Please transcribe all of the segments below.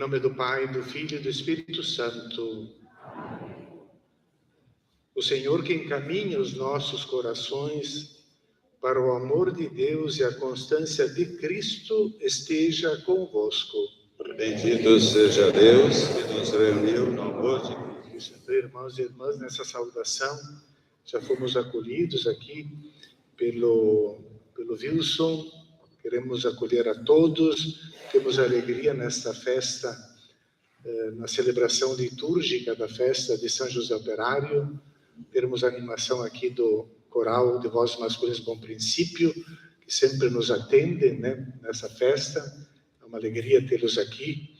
nome do Pai, do Filho e do Espírito Santo. O Senhor que encaminha os nossos corações para o amor de Deus e a constância de Cristo esteja convosco. Bendito seja Deus que nos reuniu no amor de Cristo. Irmãos e irmãs, nessa saudação, já fomos acolhidos aqui pelo Wilson. Queremos acolher a todos. Temos alegria nesta festa, na celebração litúrgica da festa de São José Operário. Termos a animação aqui do coral de vozes masculinas Bom Princípio, que sempre nos atende, né, nessa festa. É uma alegria tê-los aqui.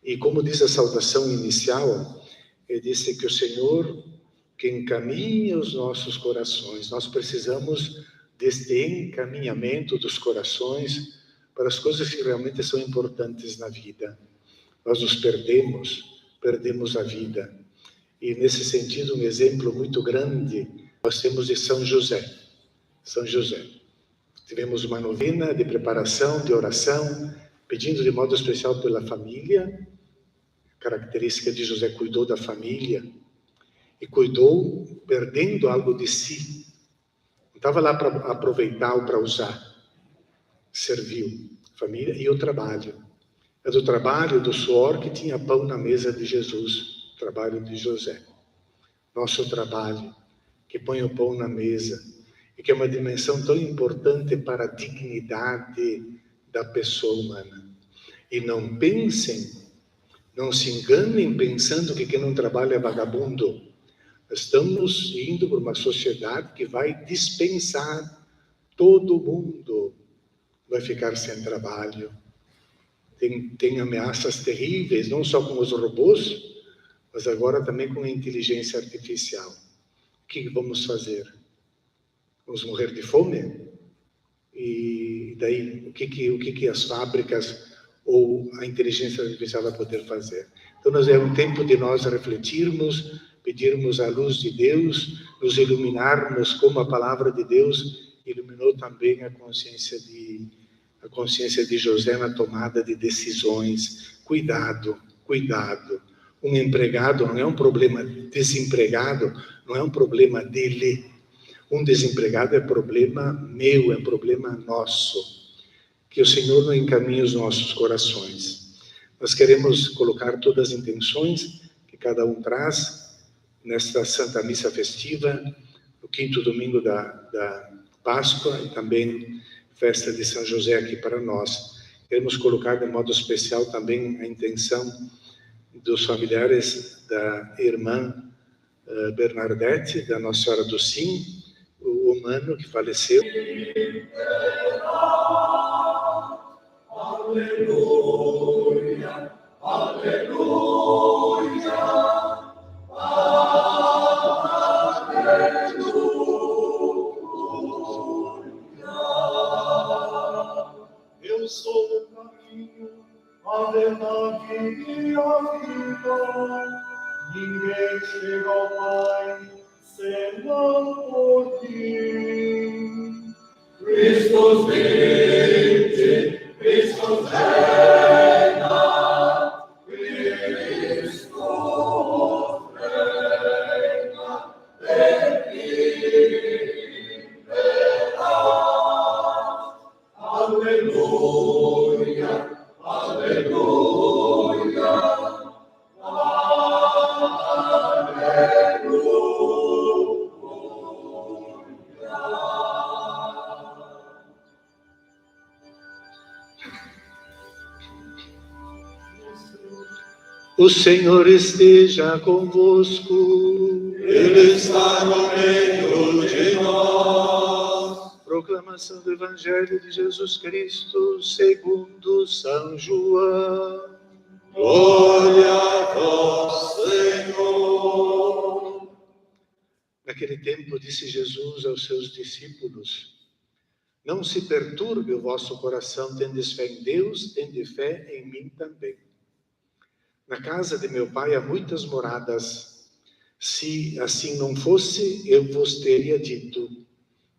E como diz a saudação inicial, ele disse que o Senhor que encaminha os nossos corações. Nós precisamos deste encaminhamento dos corações para as coisas que realmente são importantes na vida. Nós nos perdemos a vida. E nesse sentido, um exemplo muito grande nós temos de São José. São José. Tivemos uma novena de preparação, de oração, pedindo de modo especial pela família. A característica de José, cuidou da família e cuidou perdendo algo de si. Não estava lá para aproveitar ou para usar. Serviu a família e o trabalho. É do trabalho, do suor que tinha pão na mesa de Jesus. Trabalho de José. Nosso trabalho, que põe o pão na mesa, e que é uma dimensão tão importante para a dignidade da pessoa humana. E não pensem, não se enganem pensando que quem não trabalha é vagabundo. Estamos indo para uma sociedade que vai dispensar todo mundo, vai ficar sem trabalho. Tem ameaças terríveis, não só com os robôs, mas agora também com a inteligência artificial. O que vamos fazer? Vamos morrer de fome? E daí, o que as fábricas ou a inteligência artificial vai poder fazer? Então, é um tempo de nós refletirmos, pedirmos a luz de Deus, nos iluminarmos como a palavra de Deus iluminou também a consciência de José na tomada de decisões. Cuidado, cuidado. Um empregado não é um problema desempregado, não é um problema dele. Um desempregado é problema meu, é problema nosso. Que o Senhor não encaminhe os nossos corações. Nós queremos colocar todas as intenções que cada um traz nesta Santa Missa festiva, no 5º domingo da Páscoa e também festa de São José aqui para nós. Queremos colocar de modo especial também a intenção dos familiares da irmã Bernadette, da Nossa Senhora do Sim, o humano que faleceu. Aleluia, aleluia, aleluia. Eu sou o caminho, a verdade e a vida. Ninguém chega ao Pai senão por ti. Cristo vinde, Cristo reina, Cristo reina, viverá. Aleluia, aleluia. O Senhor esteja convosco. Ele está no meio de nós. Proclamação do Evangelho de Jesus Cristo segundo São João. Glória a vós, Senhor. Naquele tempo disse Jesus aos seus discípulos: não se perturbe o vosso coração, tendes fé em Deus, tende fé em mim também. Na casa de meu Pai há muitas moradas. Se assim não fosse, eu vos teria dito: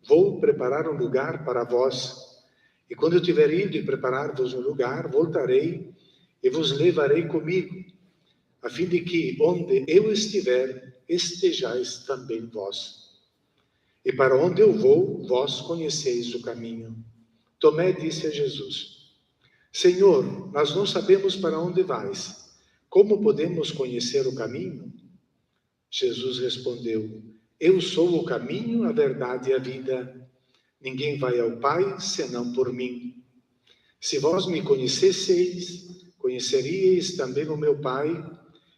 vou preparar um lugar para vós. E quando eu tiver ido e preparar-vos um lugar, voltarei e vos levarei comigo, a fim de que, onde eu estiver, estejais também vós. E para onde eu vou, vós conheceis o caminho. Tomé disse a Jesus: Senhor, nós não sabemos para onde vais. Como podemos conhecer o caminho? Jesus respondeu: Eu sou o caminho, a verdade e a vida. Ninguém vai ao Pai senão por mim. Se vós me conhecesseis, conheceríeis também o meu Pai,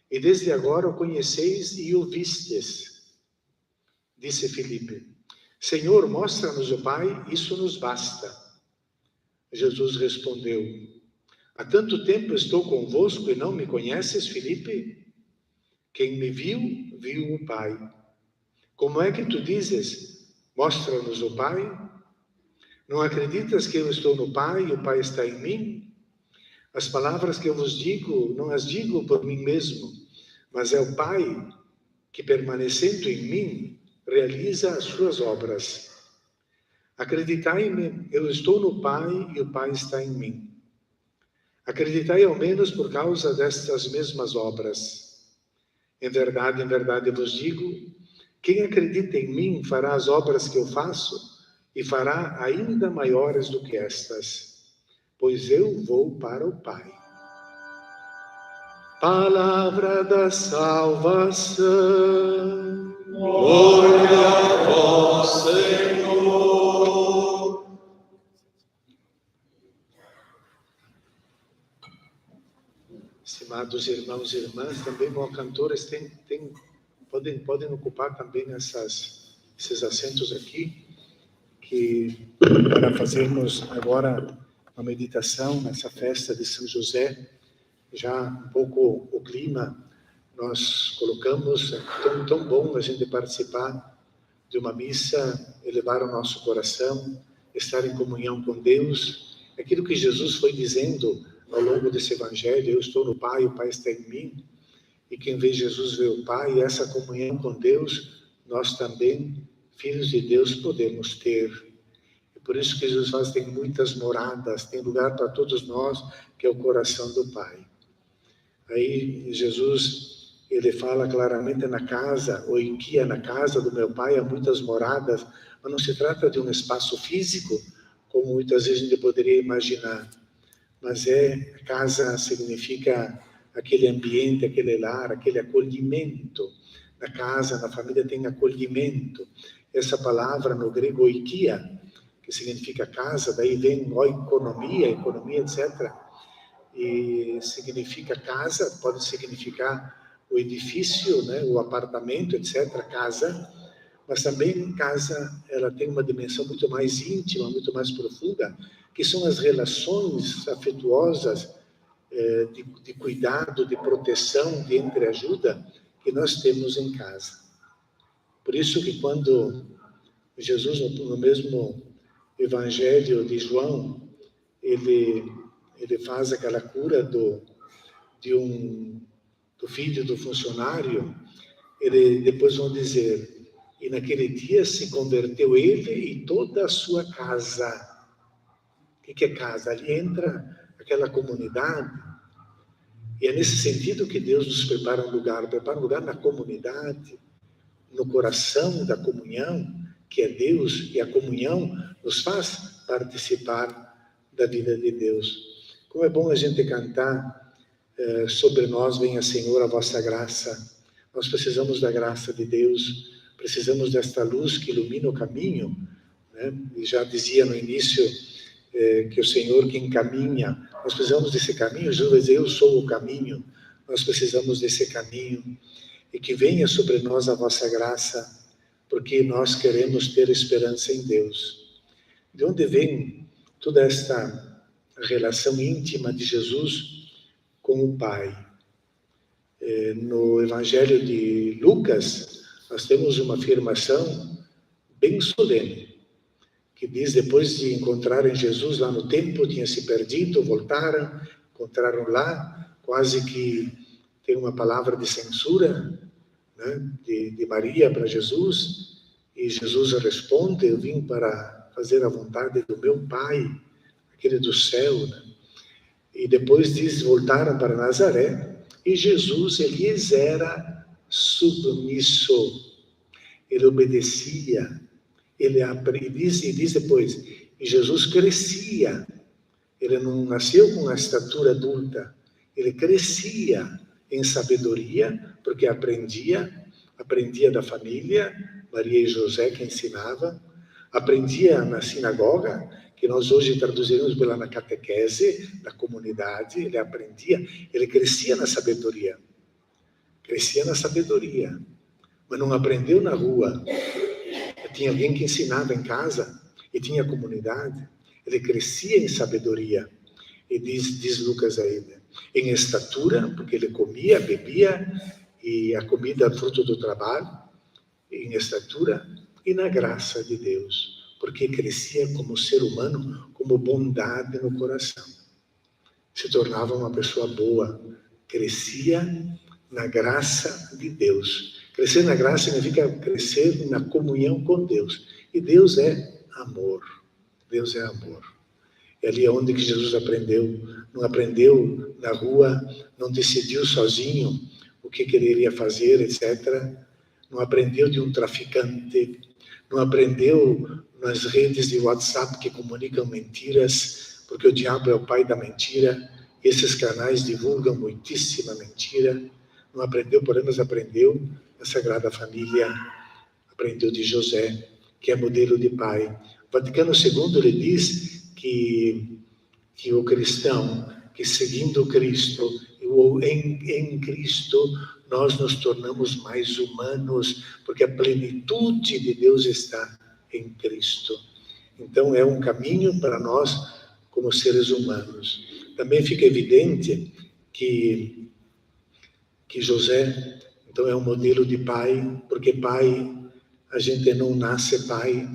e desde agora o conheceis e o vistes. Disse Filipe: Senhor, mostra-nos o Pai, isso nos basta. Jesus respondeu: Há tanto tempo estou convosco e não me conheces, Filipe? Quem me viu, viu o Pai. Como é que tu dizes: mostra-nos o Pai? Não acreditas que eu estou no Pai e o Pai está em mim? As palavras que eu vos digo, não as digo por mim mesmo, mas é o Pai que, permanecendo em mim, realiza as suas obras. Acreditai-me, eu estou no Pai e o Pai está em mim. Acreditai ao menos por causa destas mesmas obras. Em verdade vos digo, quem acredita em mim fará as obras que eu faço e fará ainda maiores do que estas, pois eu vou para o Pai. Palavra da salvação. Glória a vós, Senhor. Estimados irmãos e irmãs, também como cantores podem ocupar também esses assentos aqui, que para fazermos agora uma meditação nessa festa de São José, já um pouco o clima, nós colocamos, é tão bom a gente participar de uma missa, elevar o nosso coração, estar em comunhão com Deus, aquilo que Jesus foi dizendo ao longo desse evangelho: eu estou no Pai, o Pai está em mim, e quem vê Jesus vê o Pai, e essa comunhão com Deus, nós também, filhos de Deus, podemos ter. E por isso que Jesus fala: tem muitas moradas, tem lugar para todos nós, que é o coração do Pai. Aí Jesus, ele fala claramente: na casa, ou em que na casa do meu Pai há muitas moradas, mas não se trata de um espaço físico, como muitas vezes a gente poderia imaginar, mas casa significa aquele ambiente, aquele lar, aquele acolhimento. Na casa, na família tem acolhimento. Essa palavra no grego oikia, que significa casa, daí vem oikonomia, economia, etc. E significa casa, pode significar o edifício, né, o apartamento, etc., casa, mas também casa, ela tem uma dimensão muito mais íntima, muito mais profunda, que são as relações afetuosas, de cuidado, de proteção, de entreajuda, que nós temos em casa. Por isso que quando Jesus, no mesmo Evangelho de João, ele faz aquela cura do filho do funcionário, ele depois vão dizer: e naquele dia se converteu ele e toda a sua casa. O que é casa? Ali entra aquela comunidade. E é nesse sentido que Deus nos prepara um lugar na comunidade, no coração da comunhão, que é Deus, e a comunhão nos faz participar da vida de Deus. Como é bom a gente cantar: sobre nós venha, Senhor, a vossa graça. Nós precisamos da graça de Deus, precisamos desta luz que ilumina o caminho, né? E já dizia no início que o Senhor que encaminha, nós precisamos desse caminho. Jesus vai dizer: eu sou o caminho. Nós precisamos desse caminho, e que venha sobre nós a vossa graça, porque nós queremos ter esperança em Deus. De onde vem toda esta relação íntima de Jesus com o Pai? No Evangelho de Lucas, nós temos uma afirmação bem solene, que diz: depois de encontrarem Jesus lá no templo, tinha se perdido, voltaram, encontraram lá, quase que tem uma palavra de censura, né, de Maria para Jesus, e Jesus responde: eu vim para fazer a vontade do meu Pai, aquele do céu, né? E depois diz, voltaram para Nazaré, e Jesus, ele era submisso, ele obedecia, diz depois, e Jesus crescia, ele não nasceu com a estatura adulta, ele crescia em sabedoria, porque aprendia da família, Maria e José que ensinava, aprendia na sinagoga, que nós hoje traduziremos pela catequese, na comunidade, ele aprendia, ele crescia na sabedoria, mas não aprendeu na rua, tinha alguém que ensinava em casa, e tinha comunidade, ele crescia em sabedoria, e diz Lucas ainda, em estatura, porque ele comia, bebia, e a comida fruto do trabalho, em estatura, e na graça de Deus, porque crescia como ser humano, como bondade no coração. Se tornava uma pessoa boa, crescia na graça de Deus. Crescer na graça significa crescer na comunhão com Deus. E Deus é amor. Deus é amor. E ali é onde que Jesus aprendeu. Não aprendeu na rua, não decidiu sozinho o que quereria fazer, etc. Não aprendeu de um traficante, não aprendeu nas redes de WhatsApp que comunicam mentiras, porque o diabo é o pai da mentira, e esses canais divulgam muitíssima mentira. Não aprendeu, porém, mas aprendeu na Sagrada Família, aprendeu de José, que é modelo de pai. O Vaticano II, ele diz que o cristão, que seguindo Cristo, ou em Cristo, nós nos tornamos mais humanos, porque a plenitude de Deus está em Cristo. Então, é um caminho para nós, como seres humanos. Também fica evidente que José, então, é um modelo de pai, porque pai, a gente não nasce pai,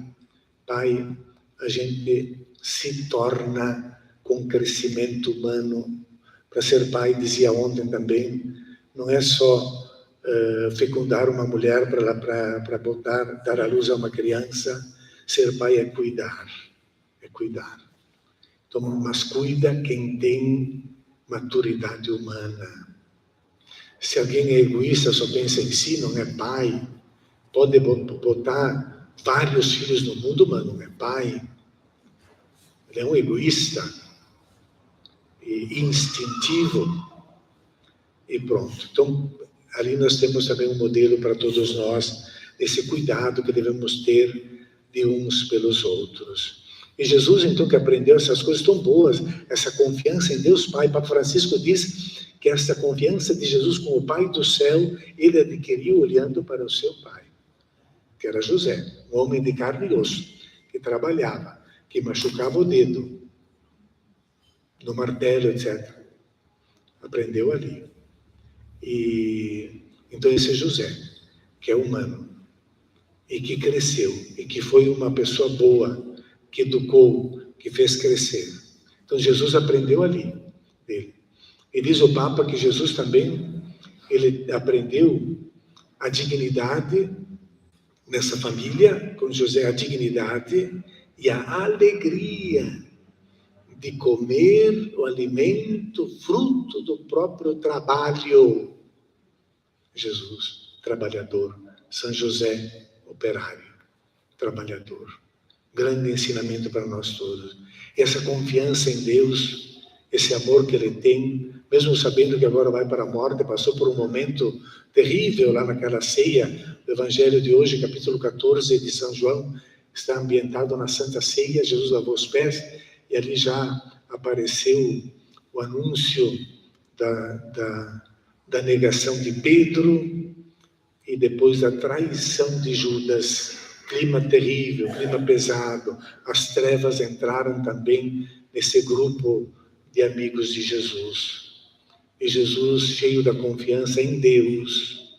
a gente se torna com crescimento humano. Para ser pai, dizia ontem também, não é só fecundar uma mulher para dar à luz a uma criança. Ser pai é cuidar. Então, mas cuida quem tem maturidade humana. Se alguém é egoísta, só pensa em si, não é pai. Pode botar vários filhos no mundo, mas não é pai. Ele é um egoísta, instintivo, e pronto. Então, ali nós temos também um modelo para todos nós, esse cuidado que devemos ter de uns pelos outros. E Jesus, então, que aprendeu essas coisas tão boas, essa confiança em Deus Pai, Papa Francisco diz que essa confiança de Jesus com o Pai do céu, ele adquiriu olhando para o seu Pai, que era José, um homem de carne e osso, que trabalhava, que machucava o dedo, no martelo, etc. Aprendeu ali. E então esse é José, que é humano, e que cresceu, e que foi uma pessoa boa, que educou, que fez crescer. Então Jesus aprendeu ali dele. E diz o Papa que Jesus também, ele aprendeu a dignidade nessa família, com José, a dignidade e a alegria de comer o alimento fruto do próprio trabalho. Jesus, trabalhador. São José, operário, trabalhador. Grande ensinamento para nós todos. E essa confiança em Deus, esse amor que ele tem, mesmo sabendo que agora vai para a morte, passou por um momento terrível lá naquela ceia. O Evangelho de hoje, capítulo 14 de São João, está ambientado na Santa Ceia. Jesus lavou os pés e ali já apareceu o anúncio da negação de Pedro e depois da traição de Judas. Clima terrível, clima pesado. As trevas entraram também nesse grupo de amigos de Jesus. E Jesus, cheio da confiança em Deus,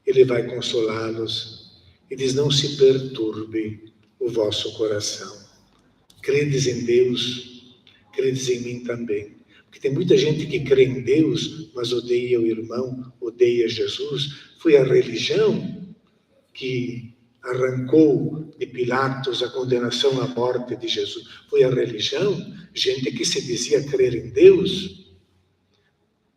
ele vai consolá-los e diz: não se perturbe o vosso coração. Credes em Deus, credes em mim também. Porque tem muita gente que crê em Deus, mas odeia o irmão, odeia Jesus. Foi a religião que arrancou de Pilatos, a condenação à morte de Jesus? Foi a religião? Gente que se dizia crer em Deus,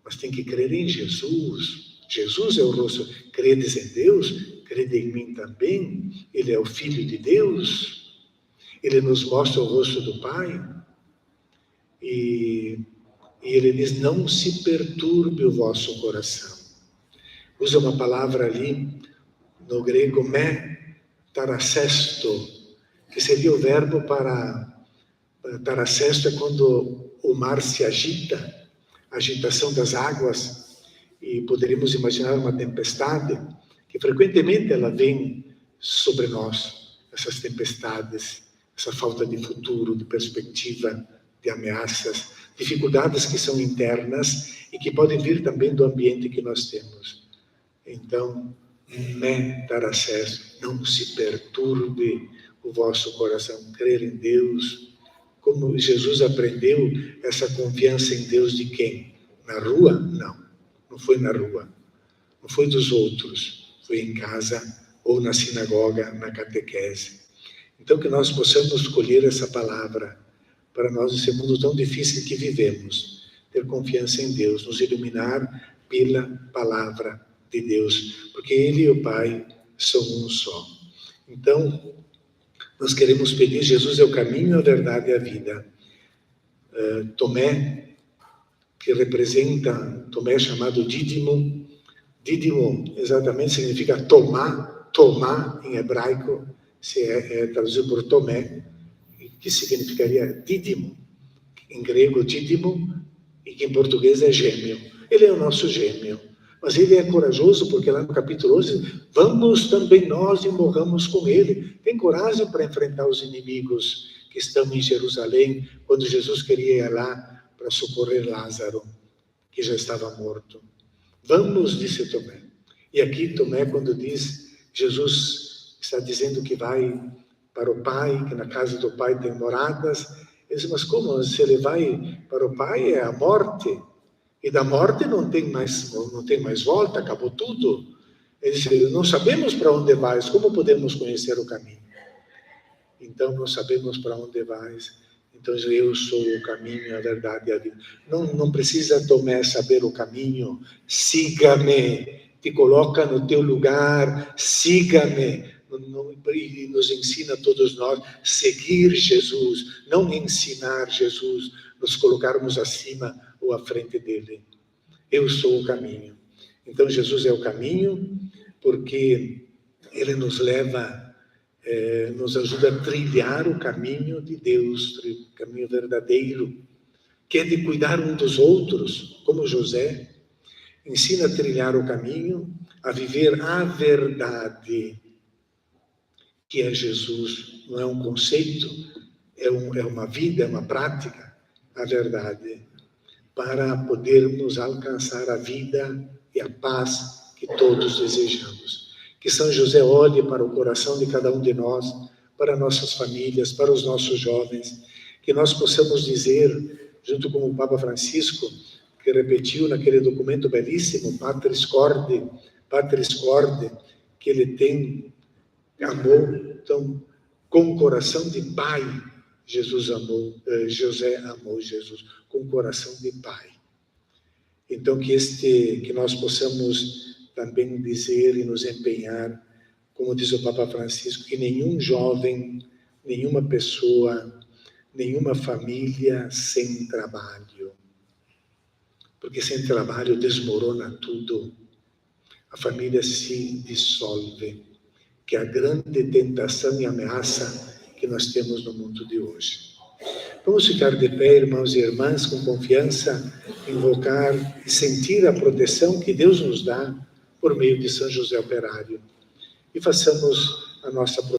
mas tem que crer em Jesus. Jesus é o rosto. Credes em Deus? Crede em mim também. Ele é o Filho de Deus. Ele nos mostra o rosto do Pai. E ele diz, não se perturbe o vosso coração. Usa uma palavra ali, no grego, tarasesto, que seria o verbo para... Tarasesto é quando o mar se agita, a agitação das águas, e poderíamos imaginar uma tempestade, que frequentemente ela vem sobre nós, essas tempestades, essa falta de futuro, de perspectiva, de ameaças, dificuldades que são internas e que podem vir também do ambiente que nós temos. Então, não se perturbe o vosso coração, crer em Deus. Como Jesus aprendeu essa confiança em Deus de quem? Na rua? Não foi na rua. Não foi dos outros. Foi em casa ou na sinagoga, na catequese. Então, que nós possamos escolher essa palavra para nós, nesse mundo tão difícil que vivemos. Ter confiança em Deus, nos iluminar pela palavra de Deus. Porque Ele e o Pai são um só. Então, nós queremos pedir, Jesus é o caminho, a verdade e a vida. Tomé, que representa, Tomé é chamado Dídimo. Dídimo exatamente significa tomar em hebraico, se é traduzido por Tomé, que significaria Dídimo, em grego Dídimo, e que em português é gêmeo. Ele é o nosso gêmeo. Mas ele é corajoso, porque lá no capítulo 11, vamos também nós e morramos com ele. Tem coragem para enfrentar os inimigos que estão em Jerusalém, quando Jesus queria ir lá para socorrer Lázaro, que já estava morto. Vamos, disse Tomé. E aqui Tomé, quando diz, Jesus está dizendo que vai para o Pai, que na casa do Pai tem moradas. Ele diz, mas como? Se ele vai para o Pai, é a morte. E da morte não tem mais volta, acabou tudo. Ele disse, não sabemos para onde vais, como podemos conhecer o caminho? Então, não sabemos para onde vais. Então, eu sou o caminho, a verdade e a vida. Não precisa Tomé saber o caminho. Siga-me, te coloca no teu lugar, siga-me. E nos ensina a todos nós seguir Jesus, não ensinar Jesus, nos colocarmos acima ou à frente dele. Eu sou o caminho. Então Jesus é o caminho, porque ele nos leva, nos ajuda a trilhar o caminho de Deus, o caminho verdadeiro, que é de cuidar um dos outros, como José. Ensina a trilhar o caminho, a viver a verdade, que é Jesus. Não é um conceito, é uma vida, é uma prática, a verdade, para podermos alcançar a vida e a paz que todos desejamos. Que São José olhe para o coração de cada um de nós, para nossas famílias, para os nossos jovens, que nós possamos dizer, junto com o Papa Francisco, que repetiu naquele documento belíssimo, Patris Corde, que ele amou, então, com o coração de pai, José amou Jesus, com o coração de pai. Então, que nós possamos também dizer e nos empenhar, como diz o Papa Francisco, que nenhum jovem, nenhuma pessoa, nenhuma família sem trabalho. Porque sem trabalho desmorona tudo. A família se dissolve, que é a grande tentação e ameaça que nós temos no mundo de hoje. Vamos ficar de pé, irmãos e irmãs, com confiança, invocar e sentir a proteção que Deus nos dá por meio de São José Operário. E façamos a nossa